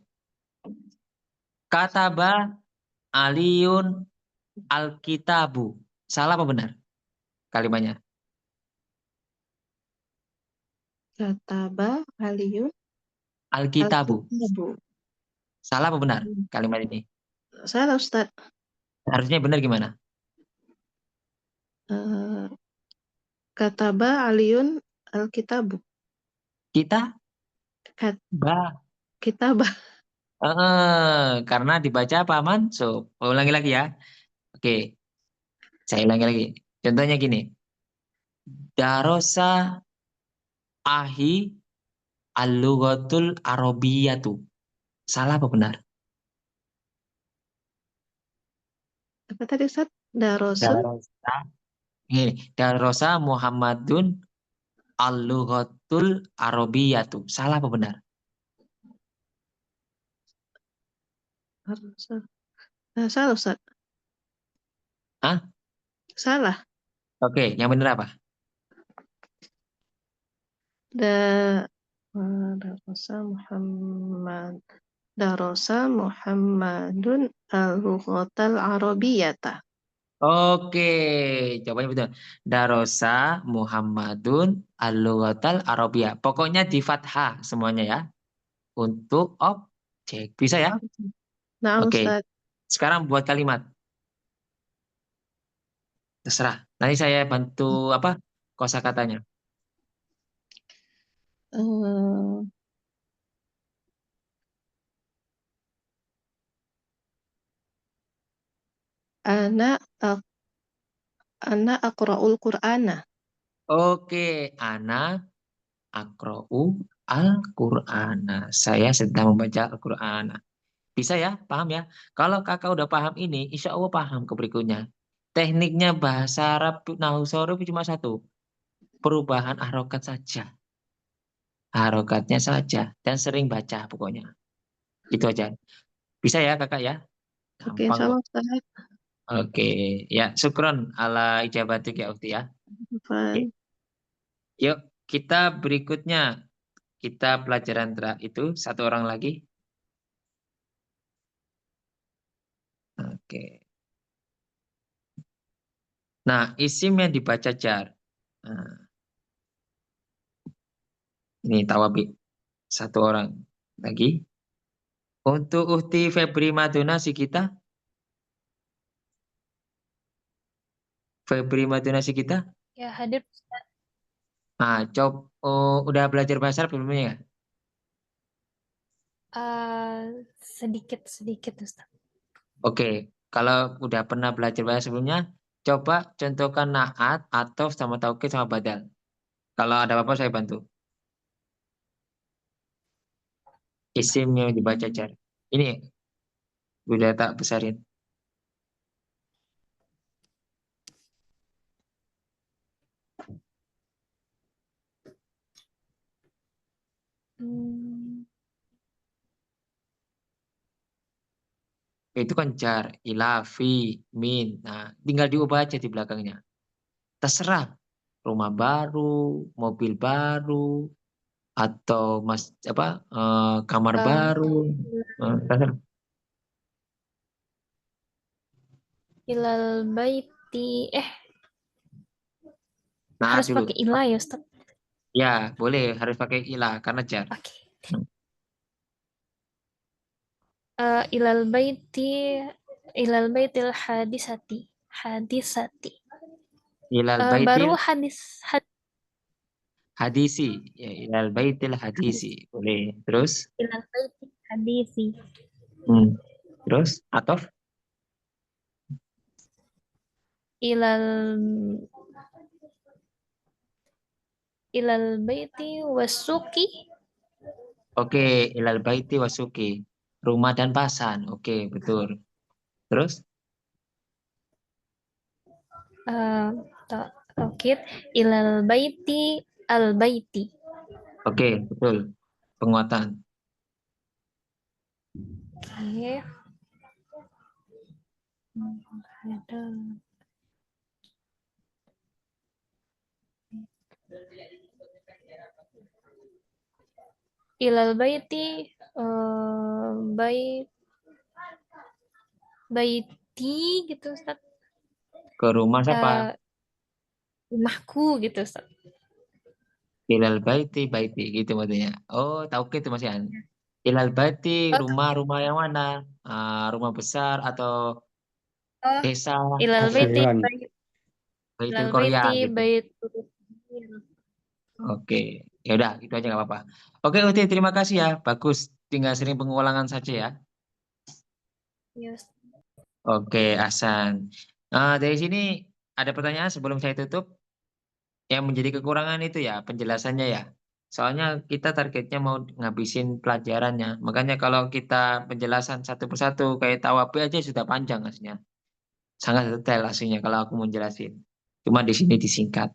Kataba Aliun Alkitabu. Salah apa benar kalimatnya? Kataba Aliyun Alkitabu. Al-Kitabu. Salah apa benar kalimat ini? Salah Ustadz. Harusnya benar gimana? Eh, Kataba Aliyun Al-Kitabu. Kita Kat- ba. Kitabah. Karena dibaca apa mansub. Ulangi lagi ya. Oke, saya ulangi lagi. Contohnya gini. Darosa ahi al-lughatul arabiyatu. Salah apa benar? Apa tadi Ustadz? Darosul. Darosa. Ini, Darosa Muhammadun al-lughatul arabiyatu. Salah apa benar? Darosul. Salah Ustadz. Hah? Salah. Oke, yang benar apa? Darosa Muhammad. Darosa Muhammadun al-lughatal arabiyata. Oke, jawabannya betul. Darosa Muhammadun al-lughatal arabiyah. Pokoknya di fathah semuanya ya. Untuk objek. Bisa ya? Nah, Oke. Ustadz. Sekarang buat kalimat. Terserah. Nanti saya bantu apa? Kosakatanya. Eh, anak anak aqra'ul Qur'ana. Oke, ana akra'u al-Qur'ana. Saya sedang membaca Al-Qur'ana. Bisa ya? Paham ya? Kalau kakak udah paham ini, insya Allah paham ke berikutnya. Tekniknya bahasa Arab, Nahwu Shorof cuma satu. Perubahan harokat saja. Harokatnya saja. Dan sering baca pokoknya. Itu aja. Bisa ya kakak ya? Oke, Gampang insya kok. Allah Ustadz. Oke. Ya, syukron ala ijabatik ya Ukti ya. Oke. Afwan. Yuk, kita berikutnya. Kita pelajaran itu satu orang lagi. Oke. Nah, isim yang dibaca jar. Nah, ini Tawabi. Satu orang lagi. Untuk Uhti Febri Maduna si kita. Febri Maduna si kita. Ya, hadir. Nah, udah belajar bahasa Arab belum ya? Sedikit Ustaz. Oke, kalau udah pernah belajar bahasa sebelumnya, coba contohkan naat, atau sama taukid sama badal. Kalau ada apa-apa saya bantu. Isimnya dibaca jar. Ini udah tak besarin. Hmm, Itu kan jar, ila, fi, min. Nah, tinggal diubah aja di belakangnya. Terserah. Rumah baru, mobil baru, atau kamar eh, baru. Terserah. ilal baiti. Naat Harus dulu. pakai ilah ya Ustaz. Ya, boleh. Harus pakai ila karena jar. Oke. Ilal baitil hadisati. Ilal Baru baitil hadis hadisi. Ya, ilal baitil hadisi. Boleh. Terus? ilal baitil hadisi. Terus? Atof? Ilal ilal baiti wasuki. Oke, ilal baiti wasuki. Rumah dan pasan. Oke, betul. Terus? Taukid ilal baiti al baiti. Oke, betul. Penguatan. Oke. Ada. Ilal baiti baiti gitu Ustaz. Ke rumah siapa? Rumahku gitu Ustaz. Ilal baiti, baiti. Gitu maksudnya. Oh, taukid itu Mas Yan. Ilal baiti, rumah-rumah yang mana? Rumah besar atau Oh, desa? ilal baiti Asriwan. Baitil ilal Korea baiti gitu. baitul. Oke, ya udah itu aja nggak apa-apa. Oke, Uti, terima kasih ya. Bagus. Tinggal sering pengulangan saja ya. Yes. Oke, Hasan. Dari sini ada pertanyaan sebelum saya tutup. Yang menjadi kekurangan itu ya penjelasannya ya. Soalnya kita targetnya mau ngabisin pelajarannya. Makanya kalau kita penjelasan satu persatu kayak tawabi aja sudah panjang aslinya. Sangat detail aslinya kalau aku mau jelasin. Cuma di sini disingkat.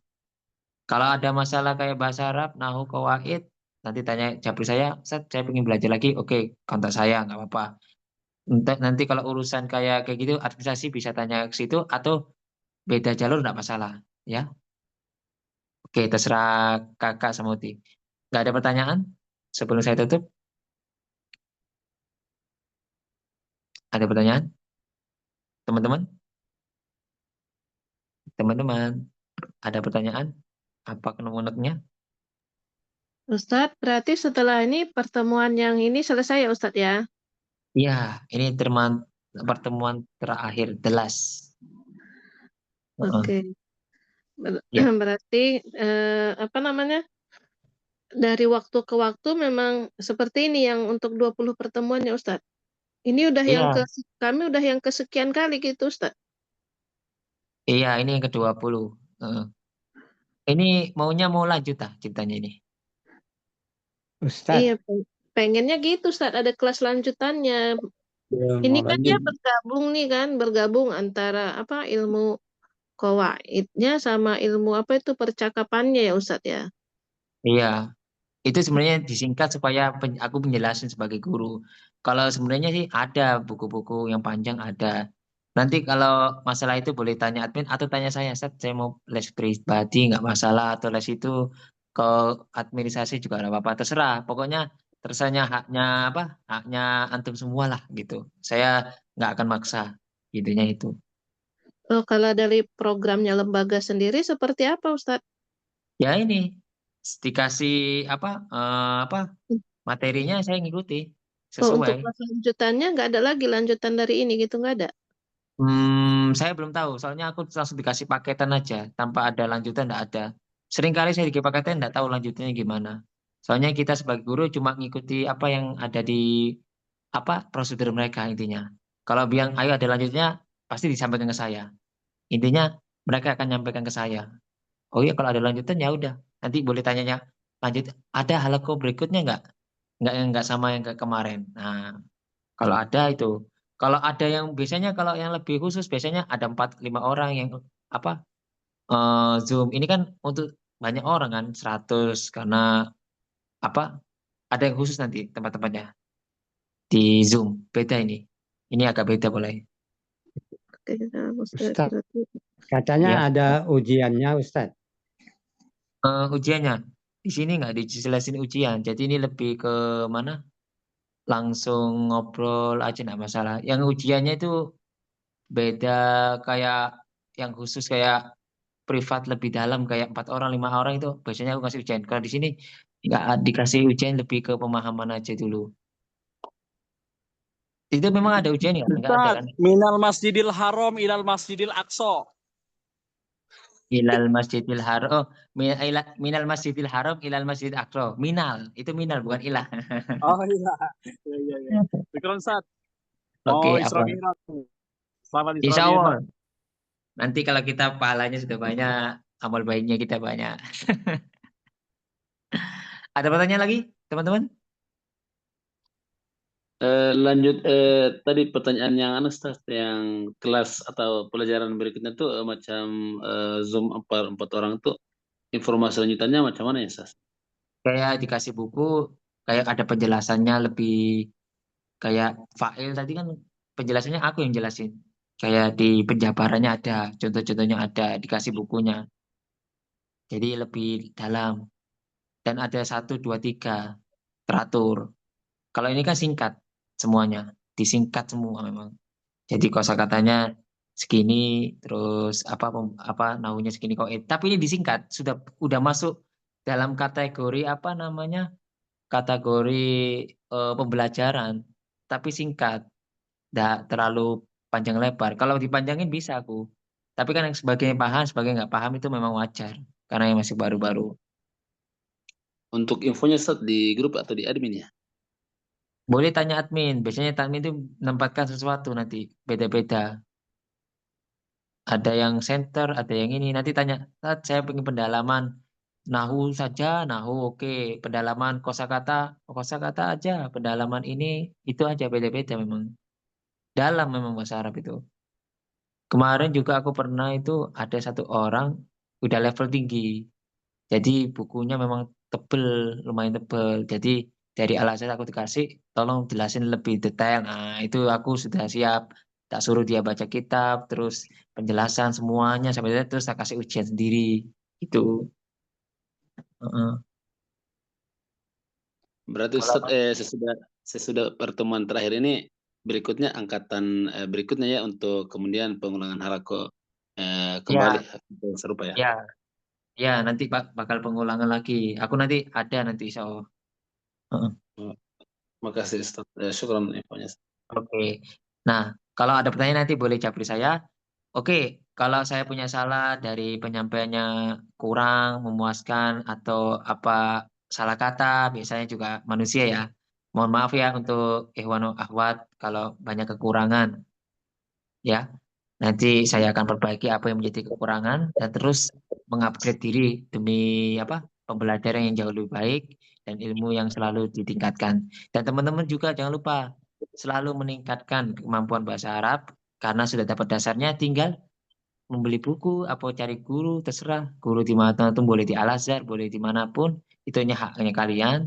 Kalau ada masalah kayak bahasa Arab, nahu, qawaid, nanti tanya Jabri saya, Ustaz, saya pengen belajar lagi. Oke, kontak saya, nggak apa-apa. Nanti kalau urusan kayak gitu, administrasi bisa tanya ke situ, atau beda jalur nggak masalah. Ya, oke, terserah kakak sama Uti. Nggak ada pertanyaan sebelum saya tutup? Ada pertanyaan, teman-teman? Teman-teman, ada pertanyaan? Apa menurutnya? Ustadz, berarti setelah ini pertemuan yang ini selesai ya Ustadz ya? Ya, ini pertemuan terakhir, the last. Oke. Ya, Berarti apa namanya? Dari waktu ke waktu memang seperti ini yang untuk 20 pertemuan ya Ustadz. Ini udah yang iya, kami udah yang kesekian kali gitu Ustadz. iya, ini yang ke-20. Heeh. Ini mau lanjut ceritanya ini. Iya, Ustadz, pengennya gitu Ustadz, ada kelas lanjutannya. Ya, Ini mau kan dia lanjut. bergabung nih kan, bergabung antara apa ilmu qawaidnya sama ilmu apa itu percakapannya ya Ustadz ya. Iya, itu sebenarnya disingkat supaya aku menjelasin sebagai guru. Kalau sebenarnya sih ada buku-buku yang panjang ada. Nanti kalau masalah itu boleh tanya admin atau tanya saya, Ustaz, saya mau les pribadi nggak masalah atau les itu ke administrasi juga nggak apa-apa. Terserah, pokoknya tersanya haknya apa? Haknya antum semua lah gitu. Saya nggak akan maksa, intinya itu. Oh, kalau dari programnya lembaga sendiri seperti apa Ustadz? Ya ini dikasih apa materinya saya ngikuti Oh, untuk sesuai. kelas lanjutannya nggak ada lagi lanjutan dari ini gitu nggak ada. Saya belum tahu, soalnya aku langsung dikasih paketan aja, tanpa ada lanjutan nggak ada. Seringkali saya dikasih paketan nggak tahu lanjutannya gimana. Soalnya kita sebagai guru cuma ngikuti apa yang ada di apa prosedur mereka intinya. Kalau bilang ayo ada lanjutnya pasti disampaikan ke saya. Intinya mereka akan nyampaikan ke saya. Oh iya kalau ada lanjutan ya udah. Nanti boleh tanyanya lanjut ada halaku berikutnya nggak? Nggak sama yang kemarin. Nah, kalau ada itu. Kalau ada yang biasanya kalau yang lebih khusus biasanya ada 4-5 orang yang apa Zoom. Ini kan untuk banyak orang kan 100 karena apa ada yang khusus nanti tempat-tempatnya di Zoom. Beda ini. Ini agak beda boleh. Oke, nah, Ustadz, Ustadz, berarti katanya Ya. ada ujiannya, Ustadz. Ujiannya di sini nggak dijelasin ujian. Jadi ini lebih ke mana? Langsung ngobrol aja nggak masalah. Yang ujiannya itu beda kayak yang khusus kayak privat lebih dalam kayak 4 orang 5 orang itu biasanya aku kasih ujian. Kalau di sini nggak dikasih ujian lebih ke pemahaman aja dulu. Itu memang ada ujian ya? Nggak ada Ustaz, kan? minal masjidil haram ilal masjidil aqsa. Ilal Masjidil Haram. Oh, minal Masjidil Haram ilal Masjidil Aqsa. Minal, itu minal bukan ilah. Oh iya. Iya, iya, iya. Syukran, Ustaz. Oke, Oh, apa? Isra Mi'raj. Selamat Isra Insya Mi'raj. Allah. Nanti kalau kita pahalanya sudah banyak, amal baiknya kita banyak. Ada pertanyaan lagi, teman-teman? Lanjut tadi pertanyaan yang Ustaz, yang kelas atau pelajaran berikutnya tuh macam Zoom empat orang tuh informasi lanjutannya macam mana ya Ustaz? Kayak dikasih buku, kayak ada penjelasannya lebih kayak file tadi kan penjelasannya aku yang jelasin. Kayak di penjabarannya ada, contoh-contohnya ada, dikasih bukunya. Jadi lebih dalam. Dan ada 1, 2, 3 teratur. Kalau ini kan singkat semuanya, disingkat semua memang. Jadi kosakatanya segini, terus apa nahunya segini kok. Tapi ini disingkat, udah masuk dalam kategori apa namanya? Kategori pembelajaran, tapi singkat, tidak terlalu panjang lebar. Kalau dipanjangin bisa aku. Tapi kan yang sebagai paham, sebagai nggak paham itu memang wajar karena yang masih baru-baru. Untuk infonya Ustaz di grup atau di admin ya? Boleh tanya admin. Biasanya admin itu menempatkan sesuatu nanti beda-beda. Ada yang center, ada yang ini. Nanti tanya, "Tat, saya pengen pendalaman nahu saja, nahu oke. Pendalaman kosakata aja. Pendalaman ini, itu aja beda-beda memang. Dalam memang bahasa Arab itu. Kemarin juga aku pernah itu ada 1 orang udah level tinggi. Jadi bukunya memang tebel, lumayan tebel. Jadi dari alasan aku dikasih, tolong jelasin lebih detail. Nah, itu aku sudah siap. Tak suruh dia baca kitab, terus penjelasan semuanya sampai detail, terus tak kasih ujian sendiri. Itu. Heeh. Berarti Kalau Ustaz sesudah pertemuan terakhir ini berikutnya angkatan berikutnya ya untuk kemudian pengulangan halaqah kembali ya, serupa ya. ya, ya nanti bakal pengulangan lagi. Aku nanti ada nanti insya Allah. Heeh. Oh, makasih Ustaz. Syukran infonya. Oke. Nah, kalau ada pertanyaan nanti boleh japri saya. Oke, kalau saya punya salah dari penyampaiannya kurang memuaskan atau apa salah kata, biasanya juga manusia ya. Mohon maaf ya untuk Ikhwanu Akhwat kalau banyak kekurangan ya. Nanti saya akan perbaiki apa yang menjadi kekurangan dan terus mengupgrade diri demi apa? Pembelajaran yang jauh lebih baik dan ilmu yang selalu ditingkatkan. Dan teman-teman juga jangan lupa selalu meningkatkan kemampuan bahasa Arab karena sudah dapat dasarnya tinggal membeli buku atau cari guru terserah guru di mana tuh boleh di Al Azhar boleh dimanapun itu hanya haknya kalian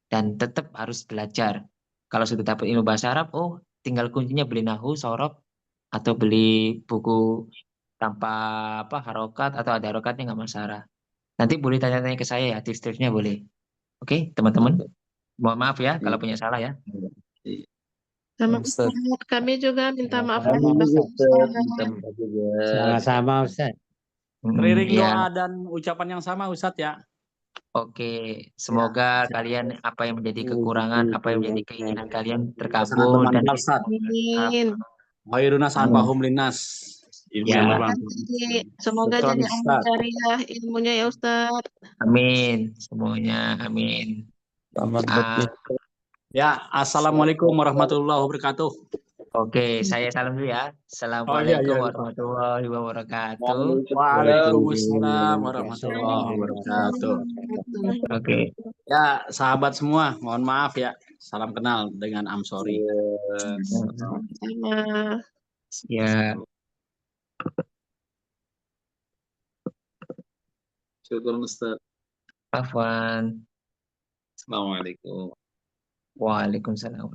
dan tetap harus belajar kalau sudah dapat ilmu bahasa Arab oh tinggal kuncinya beli nahu sorof atau beli buku tanpa apa harokat atau ada harokatnya nggak masalah nanti boleh tanya-tanya ke saya ya tips-tipsnya boleh oke teman-teman mohon maaf ya kalau punya salah ya. sama Ustaz. Ustadz, kami juga minta maaf Sama-sama, lahir Kami batin Ustaz. juga Ustadz. minta maaf juga. Sama-sama, Ustaz. Seiring Ya. doa dan ucapan yang sama Ustadz ya. Oke, semoga kalian apa yang menjadi Iya, kekurangan, betul, apa yang menjadi betul. keinginan kalian Sana terkabul teman dan Ustadz. Amin. Khairunas Amin. anfahum linnas. Ilmu yang Ya. bermanfaat. Semoga Syukran, jadi amal Ustadz. jariah ilmunya ya Ustadz. Amin, semuanya amin. Selamat Ah, berpuasa. Ya, assalamualaikum warahmatullahi wabarakatuh. Oke, saya salam dulu ya. Oh iya, Assalamualaikum lupa. warahmatullahi wabarakatuh. Waalaikumsalam warahmatullahi wabarakatuh. Oke, Ya, sahabat semua, mohon maaf ya. Salam kenal dengan Amsori. Sama. ya. Syukur Ustaz. Afwan. Assalamualaikum. Waalaikumsalam.